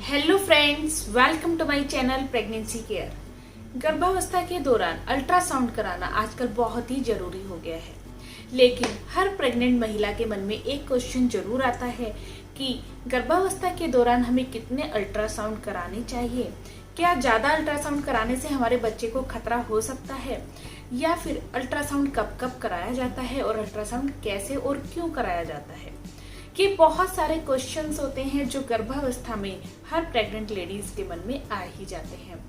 Hello friends, welcome to my channel pregnancy care. गर्भावस्था के दौरान अल्ट्रासाउंड कराना आजकल बहुत ही जरूरी हो गया है, लेकिन हर प्रेग्नेंट महिला के मन में एक क्वेश्चन जरूर आता है कि गर्भावस्था के दौरान हमें कितने अल्ट्रासाउंड कराने चाहिए। क्या ज्यादा अल्ट्रासाउंड कराने से हमारे बच्चे को खतरा हो सकता है, या फिर अल्ट्रासाउंड कब कब कराया जाता है और अल्ट्रासाउंड कैसे और क्यों कराया जाता है। ये बहुत सारे क्वेश्चंस होते हैं जो गर्भावस्था में हर प्रेग्नेंट लेडीज के मन में आ ही जाते हैं।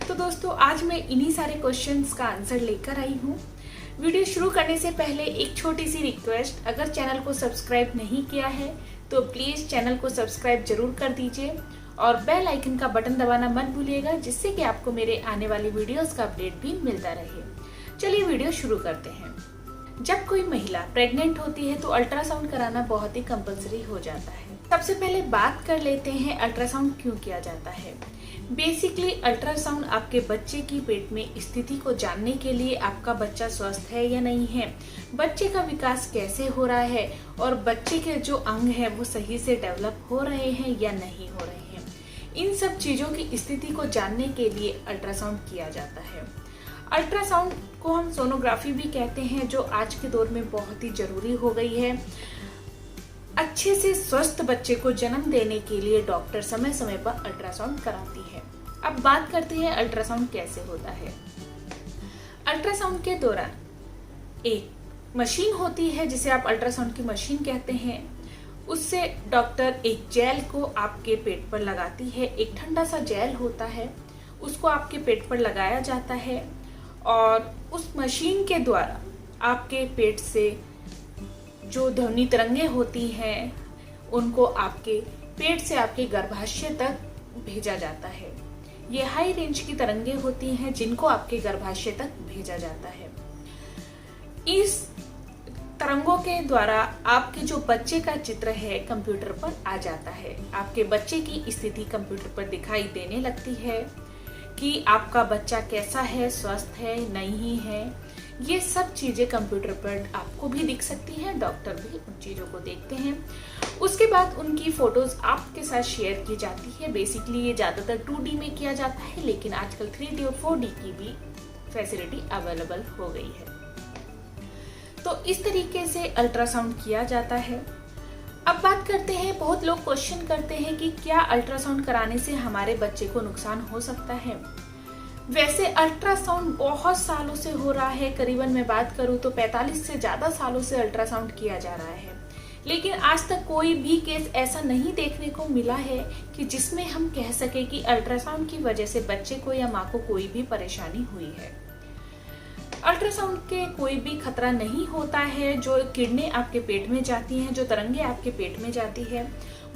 तो दोस्तों, आज मैं इन्हीं सारे क्वेश्चंस का आंसर लेकर आई हूँ। वीडियो शुरू करने से पहले एक छोटी सी रिक्वेस्ट, अगर चैनल को सब्सक्राइब नहीं किया है तो प्लीज चैनल को सब्सक्राइब जरूर कर दीजिए और बेल आइकन का बटन दबाना मत भूलिएगा, जिससे कि आपको मेरे आने वाली वीडियोस का अपडेट भी मिलता रहे। चलिए वीडियो शुरू करते हैं। जब कोई महिला प्रेग्नेंट होती है तो अल्ट्रासाउंड कराना बहुत ही कंपलसरी हो जाता है। सबसे पहले बात कर लेते हैं अल्ट्रासाउंड क्यों किया जाता है। बेसिकली अल्ट्रासाउंड आपके बच्चे की पेट में स्थिति को जानने के लिए, आपका बच्चा स्वस्थ है या नहीं है, बच्चे का विकास कैसे हो रहा है और बच्चे के जो अंग है वो सही से डेवलप हो रहे हैं या नहीं हो रहे हैं, इन सब चीजों की स्थिति को जानने के लिए अल्ट्रासाउंड किया जाता है। अल्ट्रासाउंड को हम सोनोग्राफी भी कहते हैं, जो आज के दौर में बहुत ही जरूरी हो गई है। अच्छे से स्वस्थ बच्चे को जन्म देने के लिए डॉक्टर समय समय पर अल्ट्रासाउंड कराती है। अब बात करते हैं अल्ट्रासाउंड कैसे होता है। अल्ट्रासाउंड के दौरान एक मशीन होती है जिसे आप अल्ट्रासाउंड की मशीन कहते हैं। उससे डॉक्टर एक जेल को आपके पेट पर लगाती है। एक ठंडा सा जेल होता है, उसको आपके पेट पर लगाया जाता है और उस मशीन के द्वारा आपके पेट से जो ध्वनि तरंगे होती हैं उनको आपके पेट से आपके गर्भाशय तक भेजा जाता है। ये हाई रेंज की तरंगे होती हैं जिनको आपके गर्भाशय तक भेजा जाता है। इस तरंगों के द्वारा आपके जो बच्चे का चित्र है कंप्यूटर पर आ जाता है। आपके बच्चे की स्थिति कंप्यूटर पर दिखाई देने लगती है कि आपका बच्चा कैसा है, स्वस्थ है, नहीं है। ये सब चीजें कंप्यूटर पर आपको भी दिख सकती हैं, डॉक्टर भी उन चीजों को देखते हैं। उसके बाद उनकी फोटोज आपके साथ शेयर की जाती है। बेसिकली ये ज्यादातर 2D में किया जाता है, लेकिन आजकल 3D और 4D की भी फैसिलिटी अवेलेबल हो गई है। तो इस तरीके से अल्ट्रासाउंड किया जाता है। अब बात करते हैं, बहुत लोग क्वेश्चन करते हैं कि क्या अल्ट्रासाउंड कराने से हमारे बच्चे को नुकसान हो सकता है। वैसे अल्ट्रासाउंड बहुत सालों से हो रहा है। करीबन मैं बात करूं तो 45 से ज्यादा सालों से अल्ट्रासाउंड किया जा रहा है, लेकिन आज तक कोई भी केस ऐसा नहीं देखने को मिला है कि जिसमें हम कह सके कि अल्ट्रासाउंड की वजह से बच्चे को या माँ को कोई भी परेशानी हुई है। अल्ट्रासाउंड के कोई भी खतरा नहीं होता है। जो किरणें आपके पेट में जाती हैं, जो तरंगे आपके पेट में जाती है,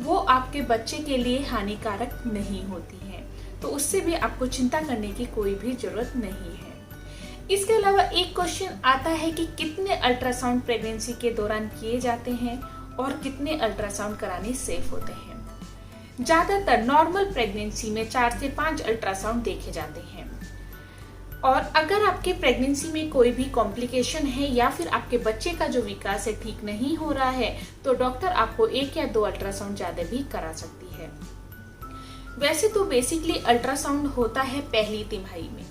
वो आपके बच्चे के लिए हानिकारक नहीं होती हैं, तो उससे भी आपको चिंता करने की कोई भी जरूरत नहीं है। इसके अलावा एक क्वेश्चन आता है कि कितने अल्ट्रासाउंड प्रेगनेंसी के दौरान किए जाते हैं और कितने अल्ट्रासाउंड कराने सेफ होते हैं। ज्यादातर नॉर्मल प्रेगनेंसी में 4 से 5 अल्ट्रासाउंड देखे जाते हैं, और अगर आपके प्रेगनेंसी में कोई भी कॉम्प्लिकेशन है या फिर आपके बच्चे का जो विकास है ठीक नहीं हो रहा है, तो डॉक्टर आपको 1 या 2 अल्ट्रासाउंड ज्यादा भी करा सकती है। वैसे तो बेसिकली अल्ट्रासाउंड होता है पहली तिमाही में।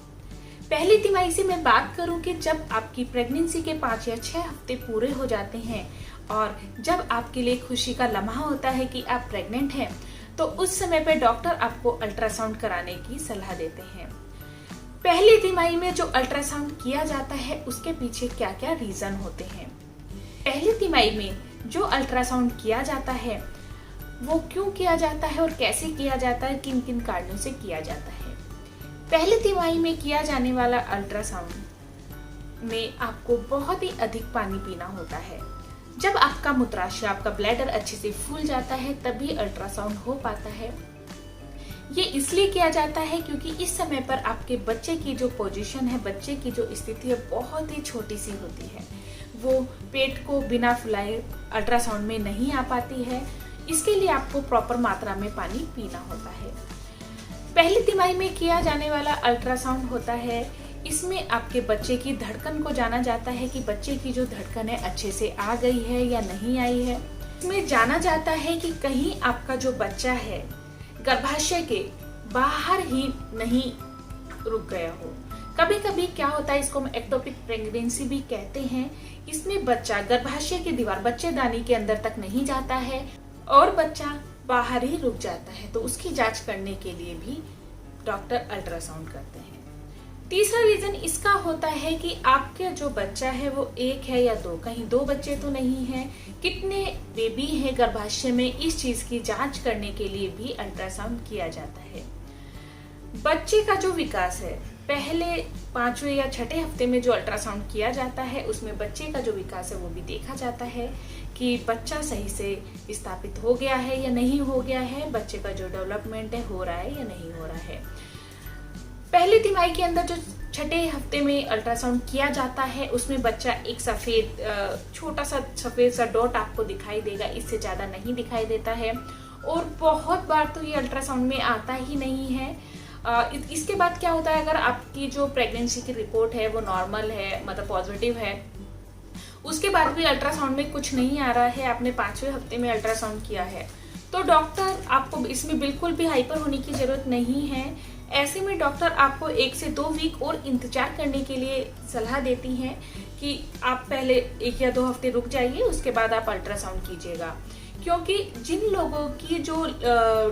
पहली तिमाही से मैं बात करूं कि जब आपकी प्रेगनेंसी के 5 या 6 हफ्ते पूरे हो जाते हैं और जब आपके लिए खुशी का लम्हा होता है कि आप प्रेग्नेंट हैं, तो उस समय पे डॉक्टर आपको अल्ट्रासाउंड कराने की सलाह देते हैं। पहली तिमाही में जो अल्ट्रासाउंड किया जाता है उसके पीछे क्या क्या रीजन होते हैं। पहली तिमाही में जो अल्ट्रासाउंड किया जाता है वो क्यों किया जाता है और कैसे किया जाता है, किन किन कारणों से किया जाता है। पहली तिमाही में किया जाने वाला अल्ट्रासाउंड में आपको बहुत ही अधिक पानी पीना होता है। जब आपका मूत्राशय, आपका ब्लैडर अच्छे से फूल जाता है तभी अल्ट्रासाउंड हो पाता है। ये इसलिए किया जाता है क्योंकि इस समय पर आपके बच्चे की जो पोजीशन है, बच्चे की जो स्थिति है, बहुत ही छोटी सी होती है। वो पेट को बिना फुलाए अल्ट्रासाउंड में नहीं आ पाती है। इसके लिए आपको प्रॉपर मात्रा में पानी पीना होता है। पहली तिमाही में किया जाने वाला अल्ट्रासाउंड होता है, इसमें आपके बच्चे की धड़कन को जाना जाता है कि बच्चे की जो धड़कन है अच्छे से आ गई है या नहीं आई है। इसमें जाना जाता है कि कहीं आपका जो बच्चा है गर्भाशय के बाहर ही नहीं रुक गया हो। कभी कभी क्या होता है, इसको हम एक्टोपिक प्रेगनेंसी भी कहते हैं। इसमें बच्चा गर्भाशय की दीवार बच्चेदानी के अंदर तक नहीं जाता है और बच्चा बाहर ही रुक जाता है, तो उसकी जांच करने के लिए भी डॉक्टर अल्ट्रासाउंड करते हैं। तीसरा रीजन इसका होता है कि आपका जो बच्चा है वो एक है या दो, कहीं दो बच्चे तो नहीं हैं, कितने बेबी है गर्भाशय में, इस चीज की जांच करने के लिए भी अल्ट्रासाउंड किया जाता है। बच्चे का जो विकास है, पहले 5वें या 6ठे हफ्ते में जो अल्ट्रासाउंड किया जाता है उसमें बच्चे का जो विकास है वो भी देखा जाता है कि बच्चा सही से स्थापित हो गया है या नहीं हो गया है, बच्चे का जो डेवलपमेंट है हो रहा है या नहीं हो रहा है। पहली तिमाही के अंदर जो 6ठे हफ्ते में अल्ट्रासाउंड किया जाता है उसमें बच्चा एक सफेद छोटा सा सफेद सा डॉट आपको दिखाई देगा, इससे ज्यादा नहीं दिखाई देता है और बहुत बार तो ये अल्ट्रासाउंड में आता ही नहीं है। इसके बाद क्या होता है, अगर आपकी जो प्रेगनेंसी की रिपोर्ट है वो नॉर्मल है, मतलब पॉजिटिव है, उसके बाद भी अल्ट्रासाउंड में कुछ नहीं आ रहा है, आपने 5वें हफ्ते में अल्ट्रासाउंड किया है, तो डॉक्टर आपको इसमें बिल्कुल भी हाइपर होने की जरूरत नहीं है। ऐसे में डॉक्टर आपको 1 से 2 वीक और इंतजार करने के लिए सलाह देती हैं कि आप पहले 1 या 2 हफ्ते रुक जाइए, उसके बाद आप अल्ट्रासाउंड कीजिएगा। क्योंकि जिन लोगों की जो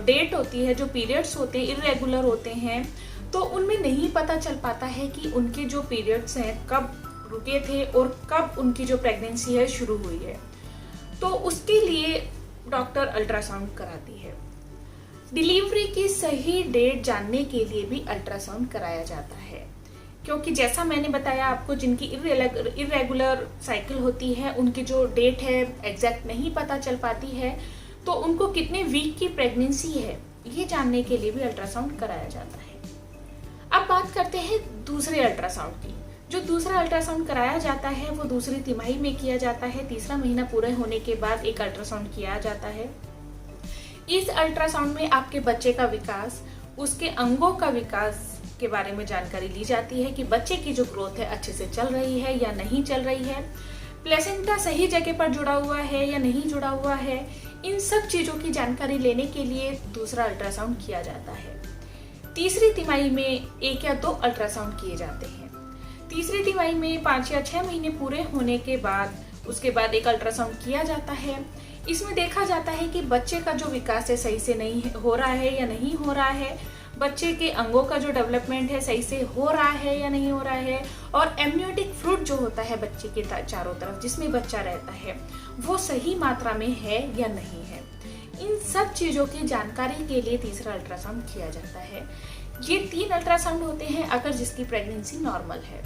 डेट होती है, जो पीरियड्स होते हैं इर्रेगुलर होते हैं, तो उनमें नहीं पता चल पाता है कि उनके जो पीरियड्स हैं कब रुके थे और कब उनकी जो प्रेगनेंसी है शुरू हुई है, तो उसके लिए डॉक्टर अल्ट्रासाउंड कराती है। डिलीवरी की सही डेट जानने के लिए भी अल्ट्रासाउंड कराया जाता है, क्योंकि जैसा मैंने बताया आपको, जिनकी इरेगुलर साइकिल होती है उनकी जो डेट है एग्जैक्ट नहीं पता चल पाती है, तो उनको कितने वीक की प्रेगनेंसी है ये जानने के लिए भी अल्ट्रासाउंड कराया जाता है। अब बात करते हैं दूसरे अल्ट्रासाउंड की। जो दूसरा अल्ट्रासाउंड कराया जाता है वो दूसरी तिमाही में किया जाता है। तीसरा महीना पूरे होने के बाद एक अल्ट्रासाउंड किया जाता है। इस अल्ट्रासाउंड में आपके बच्चे का विकास, उसके अंगों का विकास के बारे में जानकारी ली जाती है कि बच्चे की जो ग्रोथ है अच्छे से चल रही है या नहीं चल रही है, प्लेसेंटा सही जगह पर जुड़ा हुआ है या नहीं जुड़ा हुआ है। इन सब चीजों की जानकारी लेने के लिए दूसरा अल्ट्रासाउंड किया जाता है। तीसरी तिमाही में 1 या 2 अल्ट्रासाउंड किए जाते हैं। तीसरी तिमाही में 5 या 6 महीने पूरे होने के बाद उसके बाद एक अल्ट्रासाउंड किया जाता है। इसमें देखा जाता है कि बच्चे का जो विकास है सही से नहीं हो रहा है या नहीं हो रहा है, बच्चे के अंगों का जो डेवलपमेंट है सही से हो रहा है या नहीं हो रहा है, और एमनियोटिक फ्लूइड जो होता है बच्चे के चारों तरफ जिसमें बच्चा रहता है वो सही मात्रा में है या नहीं है। इन सब चीजों की जानकारी के लिए तीसरा अल्ट्रासाउंड किया जाता है। ये 3 अल्ट्रासाउंड होते हैं अगर जिसकी प्रेगनेंसी नॉर्मल है।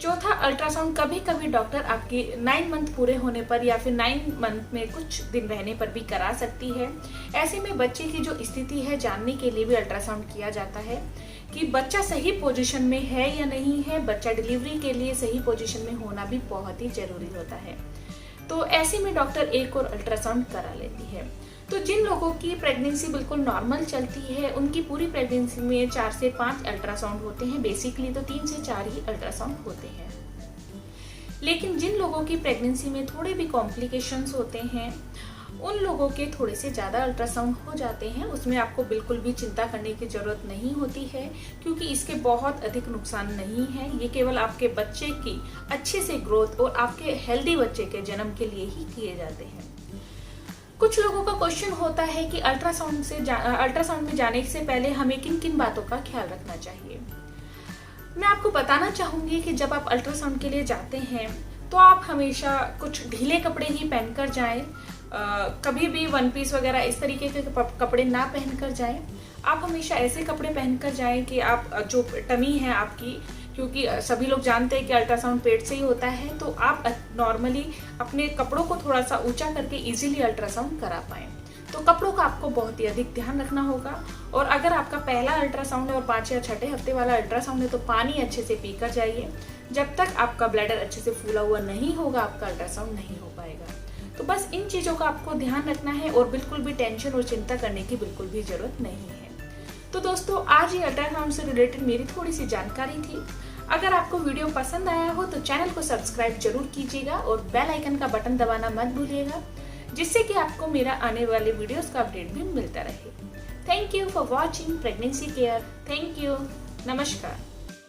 चौथा अल्ट्रासाउंड कभी कभी डॉक्टर आपके 9 मंथ पूरे होने पर या फिर 9 मंथ में कुछ दिन रहने पर भी करा सकती है। ऐसे में बच्चे की जो स्थिति है जानने के लिए भी अल्ट्रासाउंड किया जाता है कि बच्चा सही पोजीशन में है या नहीं है। बच्चा डिलीवरी के लिए सही पोजीशन में होना भी बहुत ही जरूरी होता है। तो ऐसे में डॉक्टर एक और अल्ट्रासाउंड करा लेती है। तो जिन लोगों की प्रेगनेंसी बिल्कुल नॉर्मल चलती है उनकी पूरी प्रेगनेंसी में 4 से 5 अल्ट्रासाउंड होते हैं। बेसिकली तो 3 से 4 ही अल्ट्रासाउंड होते हैं। लेकिन जिन लोगों की प्रेगनेंसी में थोड़े भी कॉम्प्लिकेशंस होते हैं उन लोगों के थोड़े से ज़्यादा अल्ट्रासाउंड हो जाते हैं। उसमें आपको बिल्कुल भी चिंता करने की ज़रूरत नहीं होती है, क्योंकि इसके बहुत अधिक नुकसान नहीं है। ये केवल आपके बच्चे की अच्छे से ग्रोथ और आपके हेल्दी बच्चे के जन्म के लिए ही किए जाते हैं। कुछ लोगों का क्वेश्चन होता है कि अल्ट्रासाउंड में जाने से पहले हमें किन किन बातों का ख्याल रखना चाहिए। मैं आपको बताना चाहूंगी कि जब आप अल्ट्रासाउंड के लिए जाते हैं तो आप हमेशा कुछ ढीले कपड़े ही पहनकर जाएं। कभी भी 1 पीस वगैरह इस तरीके के कपड़े ना पहनकर जाएं। आप हमेशा ऐसे कपड़े पहनकर जाएं कि आप जो टमी है आपकी, क्योंकि सभी लोग जानते हैं कि अल्ट्रासाउंड पेट से ही होता है, तो आप नॉर्मली अपने कपड़ों को थोड़ा सा ऊंचा करके इजीली अल्ट्रासाउंड करा पाएं। तो कपड़ों का आपको बहुत ही अधिक ध्यान रखना होगा। और अगर आपका पहला अल्ट्रासाउंड है और 5 या 6ठे हफ्ते वाला अल्ट्रासाउंड है तो पानी अच्छे से पीकर जाइए। जब तक आपका ब्लैडर अच्छे से फूला हुआ नहीं होगा आपका अल्ट्रासाउंड नहीं हो पाएगा। तो बस इन चीज़ों का आपको ध्यान रखना है और बिल्कुल भी टेंशन और चिंता करने की बिल्कुल भी जरूरत नहीं है। तो दोस्तों, आज ये अल्ट्रासाउंड से रिलेटेड मेरी थोड़ी सी जानकारी थी। अगर आपको वीडियो पसंद आया हो तो चैनल को सब्सक्राइब जरूर कीजिएगा और बेल आइकन का बटन दबाना मत भूलिएगा, जिससे कि आपको मेरा आने वाले वीडियोस का अपडेट भी मिलता रहे। Thank you for watching pregnancy care. Thank you. नमस्कार।